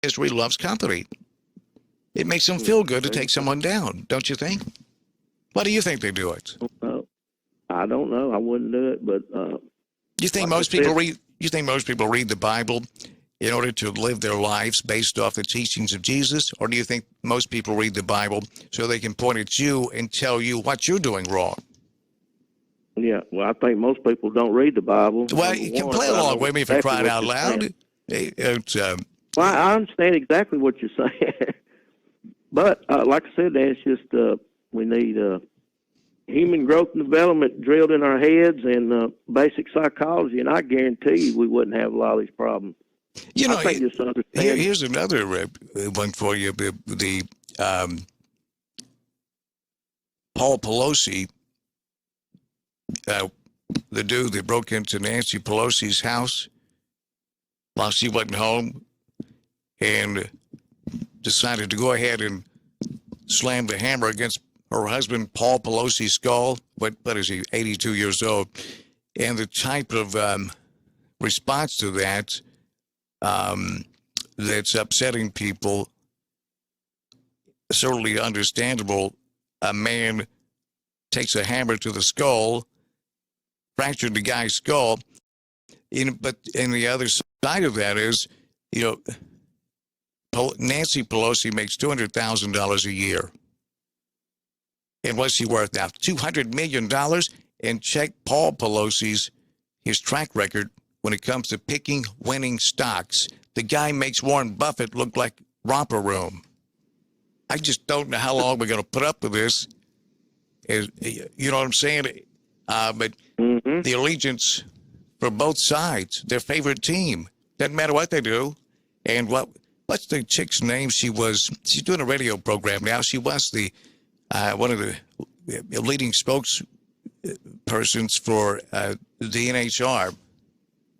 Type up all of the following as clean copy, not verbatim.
history loves company. It makes them feel good to take someone down, don't you think? Why do you think they do it? I don't know. I wouldn't do it, but you think most people read? You think most people read the Bible in order to live their lives based off the teachings of Jesus, or do you think most people read the Bible so they can point at you and tell you what you're doing wrong? Yeah, well, I think most people don't read the Bible. Well, you can play along with me if you're crying out loud. Well, I understand exactly what you're saying. But like I said, Dan, it's just we need human growth and development drilled in our heads and basic psychology, and I guarantee you we wouldn't have a lot of these problems. You know, here's another one for you. The Paul Pelosi, the dude that broke into Nancy Pelosi's house while she wasn't home and decided to go ahead and slam the hammer against her husband, Paul Pelosi's skull. What is he, 82 years old? And the type of response to that that's upsetting people, certainly understandable. A man takes a hammer to the skull, fractured the guy's skull. But the other side of that is, Nancy Pelosi makes $200,000 a year. And what's she worth now? $200 million? And check Paul Pelosi's his track record when it comes to picking winning stocks. The guy makes Warren Buffett look like romper room. I just don't know how long we're going to put up with this. You know what I'm saying? But the allegiance for both sides, their favorite team, doesn't matter what they do. And what's the chick's name? She's doing a radio program now. She was the one of the leading spokespersons for the NHR.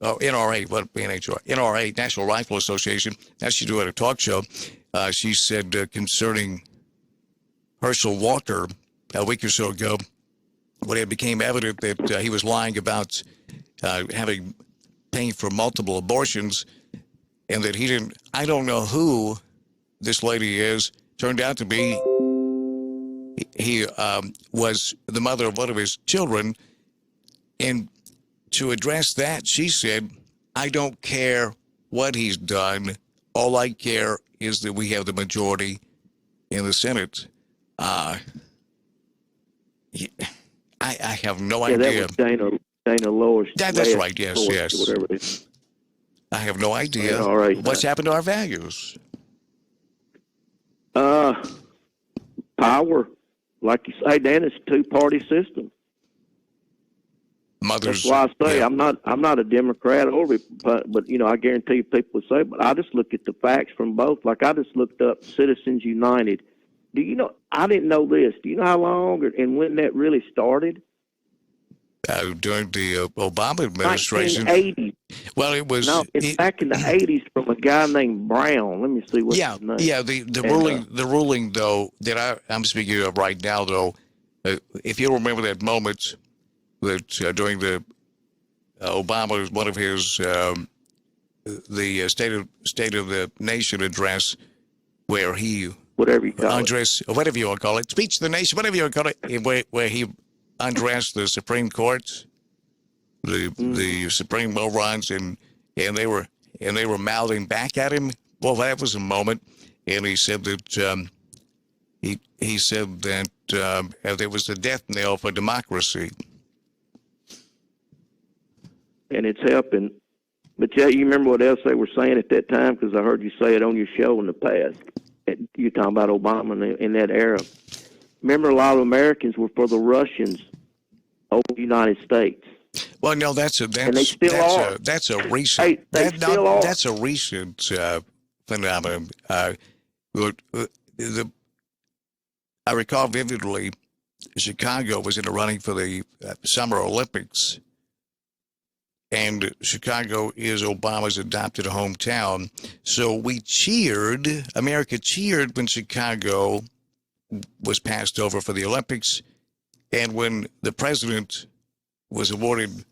Oh, NRA, what NHR? NRA, National Rifle Association. Now she's doing a talk show. She said concerning Herschel Walker a week or so ago, when it became evident that he was lying about paying for multiple abortions, and that he didn't. I don't know who this lady is. Turned out to be he was the mother of one of his children, and to address that, she said, I don't care what he's done. All I care is that we have the majority in the Senate. I have no idea. That was Dana Lois. That's right, yes, Lois, yes. Whatever it is. I have no idea what's happened to our values. Power. Like you say, Dan, it's a two-party system. That's why I say I'm not a Democrat or but I guarantee you people would say, but I just look at the facts from both. Like I just looked up Citizens United. Do you know? I didn't know this. Do you know how long and when that really started? During the Obama administration. 1980s. Well, it was back in the 80s from a guy named Brown. Let me see what his name. Yeah. The ruling though that I'm speaking of right now though, if you remember that moment that during the Obama, one of his the State of the Nation address, where he whatever you want to call it, speech of the nation, whatever you want to call it, where he undressed the Supreme Court, the Supreme morons, and they were mouthing back at him. Well, that was a moment, and he said that he said that there was the death knell for democracy. And it's helping. But yeah, you remember what else they were saying at that time? Because I heard you say it on your show in the past. You're talking about Obama in that era. Remember, a lot of Americans were for the Russians over the United States. Well, no, that's a recent phenomenon. I recall vividly, Chicago was in the running for the Summer Olympics. And Chicago is Obama's adopted hometown. So America cheered when Chicago was passed over for the Olympics. And when the president was awarded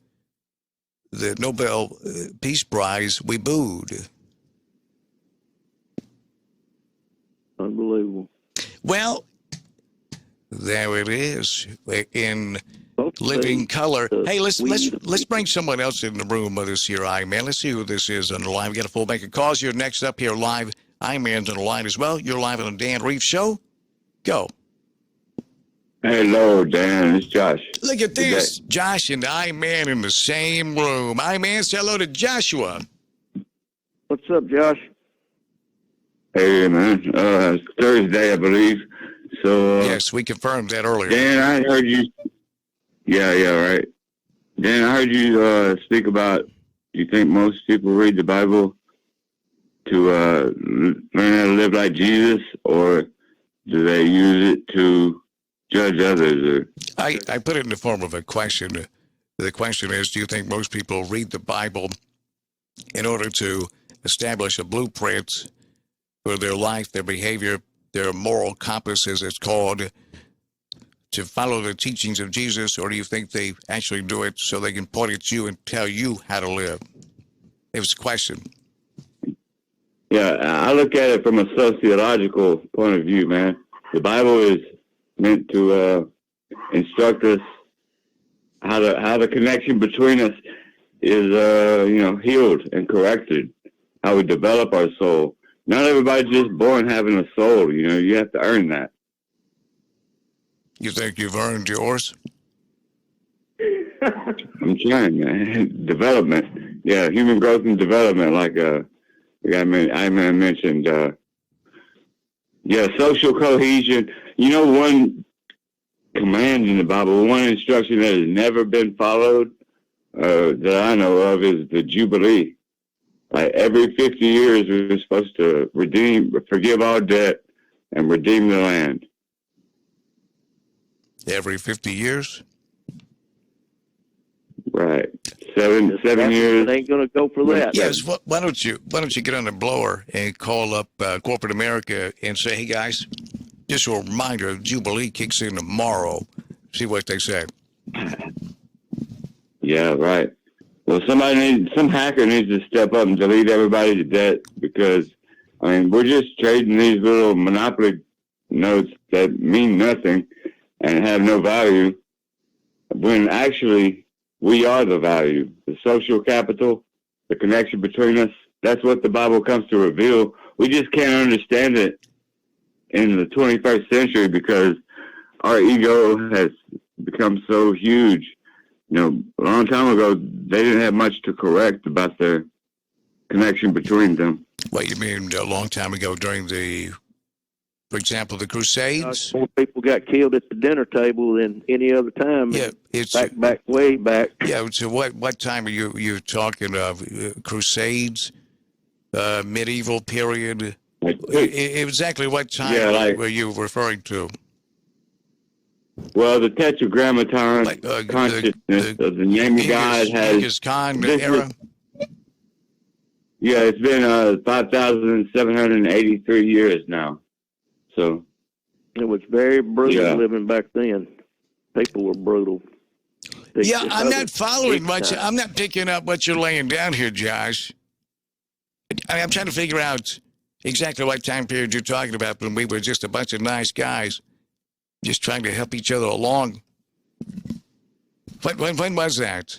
the Nobel Peace Prize, we booed. Unbelievable. Well, there it is in Both living say, color. Hey, let's we- bring someone else in the room with us here, I-man. Let's see who this is on the line. We got a full bank of calls. You're next up here live. I-man's on the line as well. You're live on the Dan Reaves Show. Go. Hello, Dan. It's Josh. Look at this. Josh and I-man in the same room. I-man, say hello to Joshua. What's up, Josh? Hey, man. It's Thursday, I believe. So, Yes, we confirmed that earlier. Dan, I heard you. Yeah, right. Dan, I heard you speak about. You think most people read the Bible to learn how to live like Jesus, or do they use it to judge others? I put it in the form of a question. The question is, do you think most people read the Bible in order to establish a blueprint for their life, their behavior, their moral compass, as it's called, to follow the teachings of Jesus, or do you think they actually do it so they can point at you and tell you how to live? It was a question. Yeah, I look at it from a sociological point of view, man. The Bible is meant to instruct us how the connection between us is, healed and corrected. How we develop our soul. Not everybody's just born having a soul. You have to earn that. You think you've earned yours? I'm trying, man. Development. Yeah, human growth and development, like the guy I-man mentioned. Social cohesion. One command in the Bible, one instruction that has never been followed that I know of is the Jubilee. Like every 50 years, we're supposed to forgive all debt and redeem the land. Every 50 years? Right. Seven years. It ain't going to go for that. Yes. Why don't you get on the blower and call up corporate America and say, hey guys, just a reminder, Jubilee kicks in tomorrow. See what they say. Yeah, right. Well, some hacker needs to step up and delete everybody's debt because, we're just trading these little monopoly notes that mean nothing and have no value when actually we are the value. The social capital, the connection between us, that's what the Bible comes to reveal. We just can't understand it in the 21st century because our ego has become so huge. A long time ago, they didn't have much to correct about the connection between them. What you mean a long time ago during for example, the Crusades? More people got killed at the dinner table than any other time. Yeah, it's way back. Yeah, so what time are you talking of? Crusades, medieval period? Exactly what time were you referring to? Well, the Tetragrammaton consciousness of the name of God has Khan era. Yeah, it's been 5,783 years now. So it was very brutal living back then. People were brutal. I'm not following much. I'm not picking up what you're laying down here, Josh. I'm trying to figure out exactly what time period you're talking about when we were just a bunch of nice guys just trying to help each other along. When was that?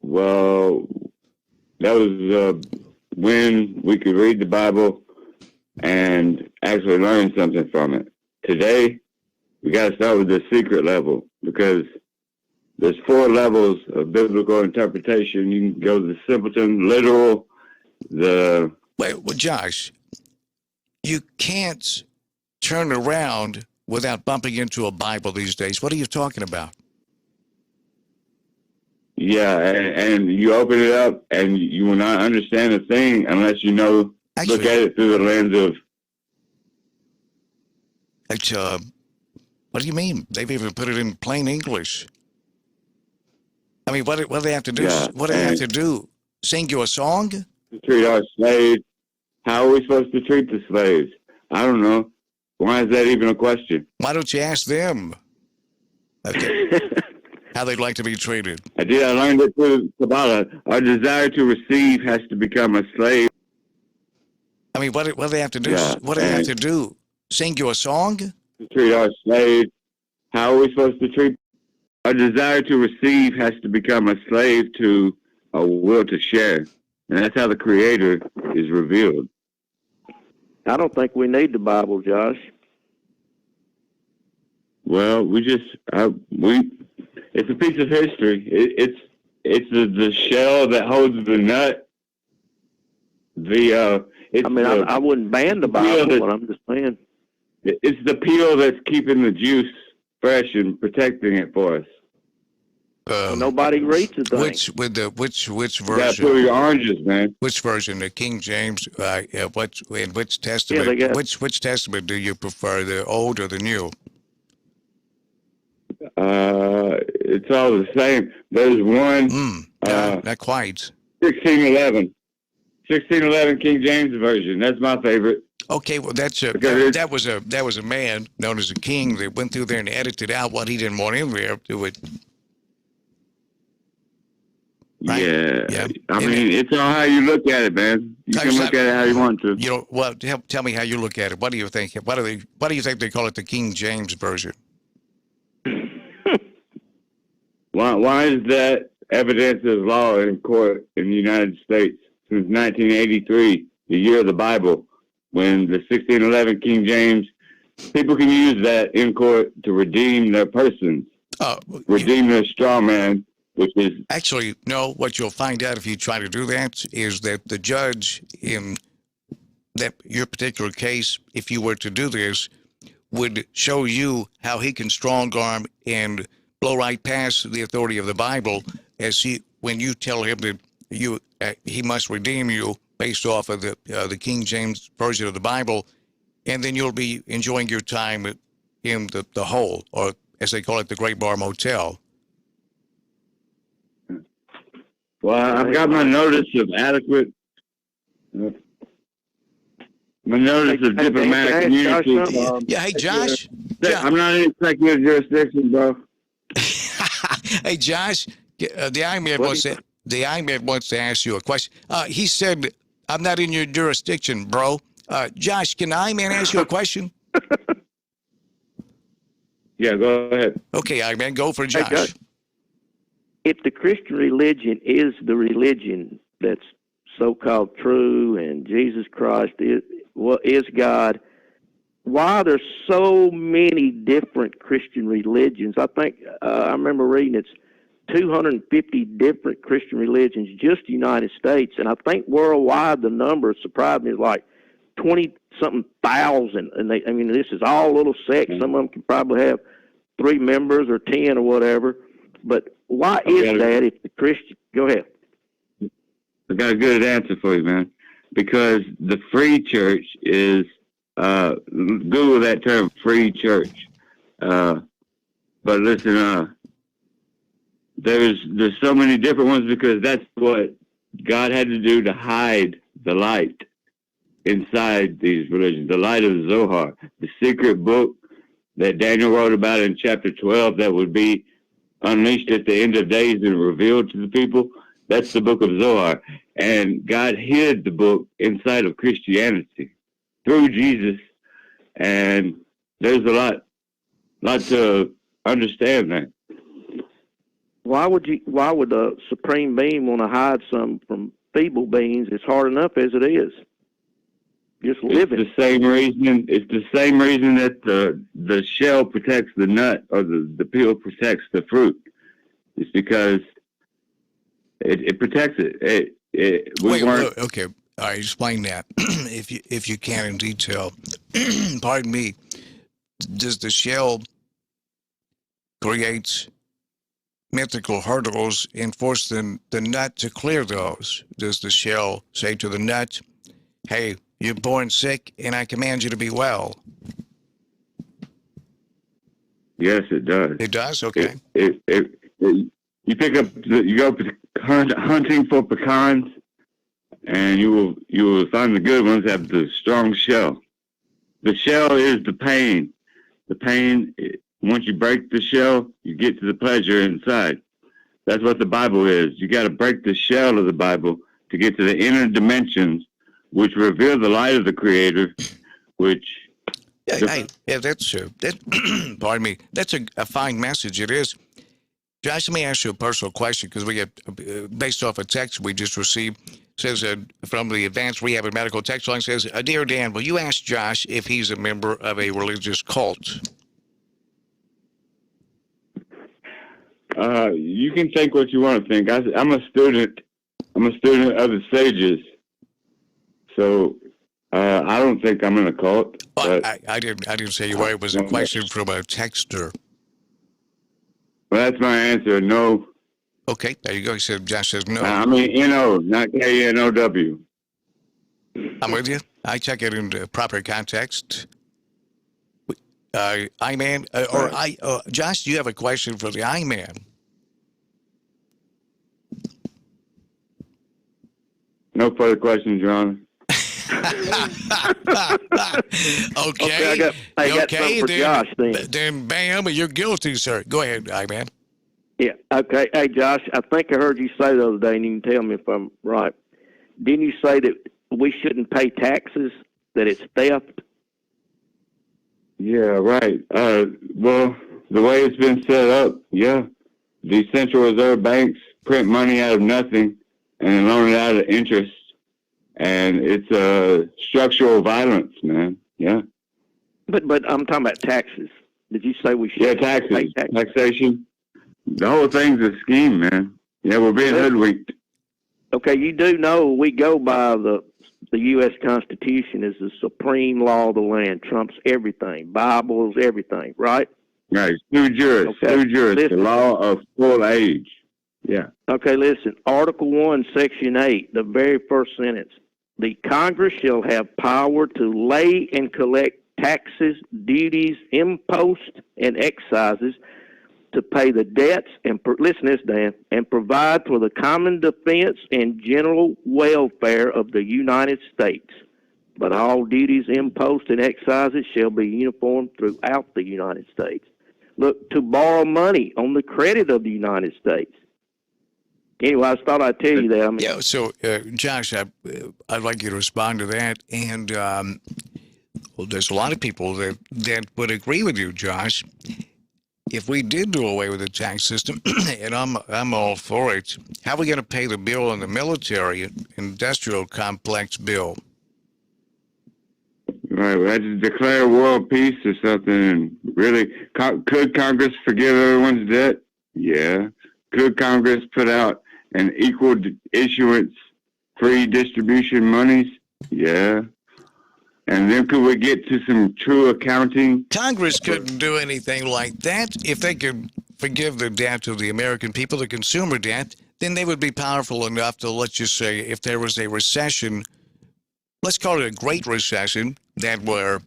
Well, that was when we could read the Bible and actually learn something from it. Today, we got to start with the secret level because there's 4 levels of biblical interpretation. You can go to the simpleton, literal, well, Josh, you can't turn around without bumping into a Bible these days. What are you talking about? Yeah, and you open it up, and you will not understand a thing unless you look at it through the lens of... What do you mean? They've even put it in plain English. What do they have to do? Yeah, what do they have to do? Sing you a song? To treat our slaves. How are we supposed to treat the slaves? I don't know. Why is that even a question? Why don't you ask them? Okay. How they'd like to be treated. I learned it through Kabbalah. Our desire to receive has to become a slave. I mean, what do they have to do? Yeah, What do they have to do? Sing you a song? To treat our slaves. How are we supposed to treat? Our desire to receive has to become a slave to a will to share. And that's how the Creator is revealed. I don't think we need the Bible, Josh. Well, it's a piece of history. It's the shell that holds the nut. I wouldn't ban the Bible, but I'm just saying. It's the peel that's keeping the juice fresh and protecting it for us. Nobody reads the thing. Which You gotta version? peel your oranges, man. Which version? The King James? Which testament? Which testament do you prefer? The Old or the New? It's all the same. There's one. Not quite. 1611 King James version. That's my favorite. Okay, well that was a man known as a king that went through there and edited out what he didn't want in there to it. Right? Yeah. I mean, it's all how you look at it, man. You can look at it how you want to. You know, well, tell me how you look at it. What do you think? Why do you think they call it the King James version? Why is that evidence of law in court in the United States since 1983, the year of the Bible, when the 1611 King James, people can use that in court to redeem their persons, redeem their straw man, which is... Actually, no, what you'll find out if you try to do that is that the judge in your particular case, if you were to do this, would show you how he can strong arm and blow right past the authority of the Bible when you tell him that he must redeem you based off of the King James version of the Bible, and then you'll be enjoying your time in the hole, or as they call it, the Great Bar Motel. Well, I've got my notice of adequate, my notice of diplomatic immunity. Yeah, hey, Josh. I'm not in executive jurisdiction, bro. Hey, Josh, the I-man wants to ask you a question. He said, I'm not in your jurisdiction, bro. Josh, can the I-man ask you a question? Yeah, go ahead. Okay, I-man, go for Josh. Hey, Josh. If the Christian religion is the religion that's so-called true and Jesus Christ is God, why are there so many different Christian religions? I think I remember reading it's 250 different Christian religions, just the United States, and I think worldwide the number surprised me is like 20-something thousand. And this is all little sects. Some of them can probably have 3 members or 10 or whatever. But why is that? If the Christian, go ahead. I got a good answer for you, man. Because the free church is. Google that term, free church. But listen, there's so many different ones because that's what God had to do to hide the light inside these religions. The light of the Zohar, the secret book that Daniel wrote about in chapter 12 that would be unleashed at the end of days and revealed to the people. That's the book of Zohar. And God hid the book inside of Christianity through Jesus, and there's a lot to understand that. Why would the supreme being want to hide some from feeble beings? It's hard enough as it is. Just living. It's the same reason. It's the same reason that the shell protects the nut, or the peel protects the fruit. It's because it protects it. Okay. All right, explain that, if you can in detail. Pardon me. Does the shell create mythical hurdles and force the nut to clear those? Does the shell say to the nut, hey, you're born sick and I command you to be well? Yes, it does. It does? Okay. You go hunting for pecans, and you will find the good ones have the strong shell. The shell is the pain. The pain, once you break the shell, you get to the pleasure inside. That's what the Bible is. You got to break the shell of the Bible to get to the inner dimensions which reveal the light of the Creator, which... That's pardon me. That's a fine message. It is. Josh, let me ask you a personal question because we get based off a text we just received. Says from the Advanced Rehab and Medical text line says, "Dear Dan, will you ask Josh if he's a member of a religious cult?" You can think what you want to think. I'm a student. I'm a student of the sages, so I don't think I'm in a cult. Oh, I didn't say you were. It was a question from a texter. Well, that's my answer. No. Okay, there you go. He said, Josh says no. I mean, N-O, not K-N-O-W. I'm with you. I check it into proper context. I-man, Josh, do you have a question for the I-man? No further questions, Your Honor. Okay, I got something for Josh then. Then, bam, you're guilty, sir. Go ahead, I-man. Yeah, okay. Hey, Josh, I think I heard you say the other day, and you can tell me if I'm right. Didn't you say that we shouldn't pay taxes, that it's theft? Yeah, right. Well, the way it's been set up, yeah. The Central Reserve banks print money out of nothing and loan it out of interest. And it's structural violence, man. Yeah. But I'm talking about taxes. Did you say we should taxes, pay taxes? taxation? The whole thing's a scheme, man. Yeah, we're being hoodwinked. Okay, you do know we go by the U.S. Constitution is the supreme law of the land, trumps everything, Bibles, everything, right? Right. Sui juris, the law of full age. Yeah. Okay, listen. Article 1, Section 8, the very first sentence. The Congress shall have power to lay and collect taxes, duties, imposts, and excises to pay the debts, and listen to this, Dan, and provide for the common defense and general welfare of the United States. But all duties, imposts, and excises shall be uniform throughout the United States. Look, to borrow money on the credit of the United States. Anyway, I thought I'd tell you that. Yeah, so, Josh, I'd like you to respond to that. And, well, there's a lot of people that would agree with you, Josh. If we did do away with the tax system, and I'm all for it, how are we going to pay the bill on the military industrial complex bill? Right, we had to declare world peace or something. Really, could Congress forgive everyone's debt? Yeah. Could Congress put out an equal issuance, free distribution monies? Yeah. And then could we get to some true accounting? Congress couldn't do anything like that. If they could forgive the debt of the American people, the consumer debt, then they would be powerful enough to, let's just say, if there was a recession, let's call it a great recession, that where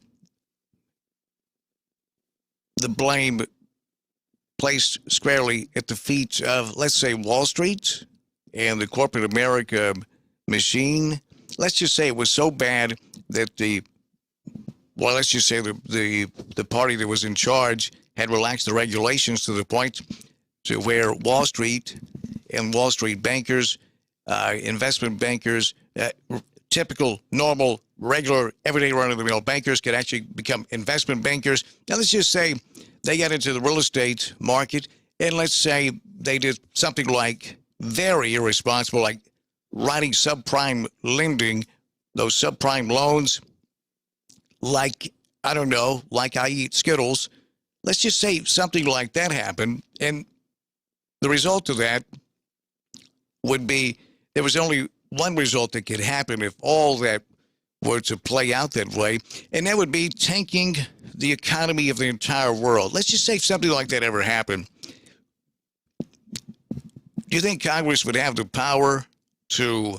the blame placed squarely at the feet of, let's say, Wall Street and the corporate America machine. Let's just say it was so bad that let's just say the party that was in charge had relaxed the regulations to the point to where Wall Street and Wall Street bankers, investment bankers, typical, normal, regular, everyday run-of-the-mill bankers could actually become investment bankers. Now, let's just say they got into the real estate market, and let's say they did something like very irresponsible, like writing subprime lending, those subprime loans, like, I don't know, like I eat Skittles. Let's just say something like that happened, and the result of that would be there was only one result that could happen if all that were to play out that way, and that would be tanking the economy of the entire world. Let's just say something like that ever happened. Do you think Congress would have the power to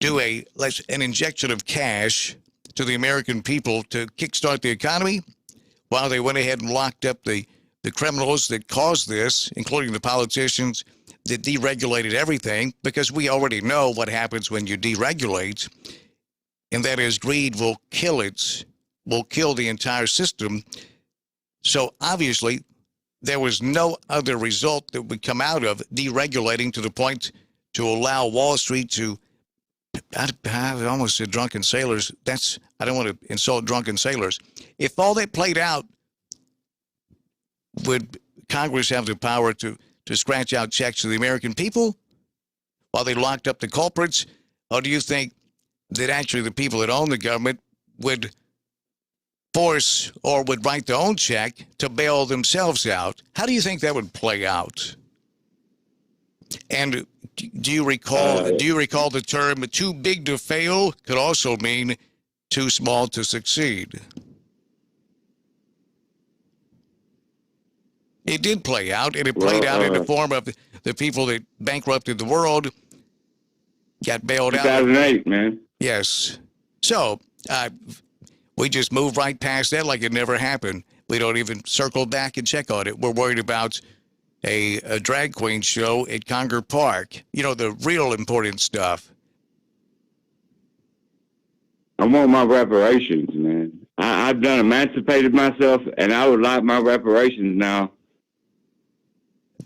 do an injection of cash to the American people to kickstart the economy while they went ahead and locked up the criminals that caused this, including the politicians that deregulated everything? Because we already know what happens when you deregulate, and that is greed will kill the entire system. So obviously, there was no other result that would come out of deregulating to the point to allow Wall Street to I almost said drunken sailors. I don't want to insult drunken sailors. If all that played out, would Congress have the power to scratch out checks to the American people while they locked up the culprits? Or do you think that actually the people that own the government would force or would write their own check to bail themselves out? How do you think that would play out? And do you recall the term "too big to fail" could also mean too small to succeed? It did play out, and it played out in the form of the people that bankrupted the world got bailed out. 2008, man. Yes. So we just move right past that like it never happened. We don't even circle back and check on it. We're worried about a drag queen show at Conger Park. You know, the real important stuff. I want my reparations, man. I've done emancipated myself, and I would like my reparations now.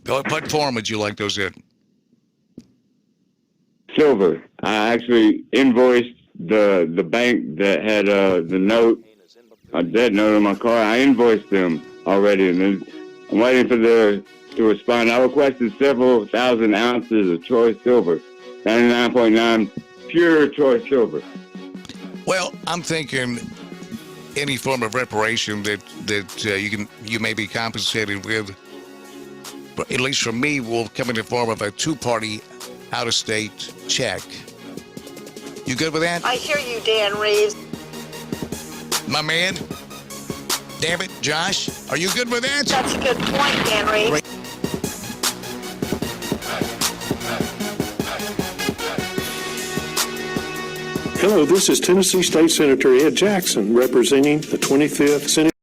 What form would you like those in? Silver. I actually invoiced the bank that had the note, a debt note on my car. I invoiced them already, and I'm waiting for them to respond. I requested several thousand ounces of choice silver, 99.9 pure choice silver. Well, I'm thinking any form of reparation that you may be compensated with, at least for me, will come in the form of a two-party out-of-state check. You good with that? I hear you, Dan Reaves. My man? Damn it, Josh, are you good with that? That's a good point, Dan Reaves. Hello, this is Tennessee State Senator Ed Jackson representing the 25th Senate.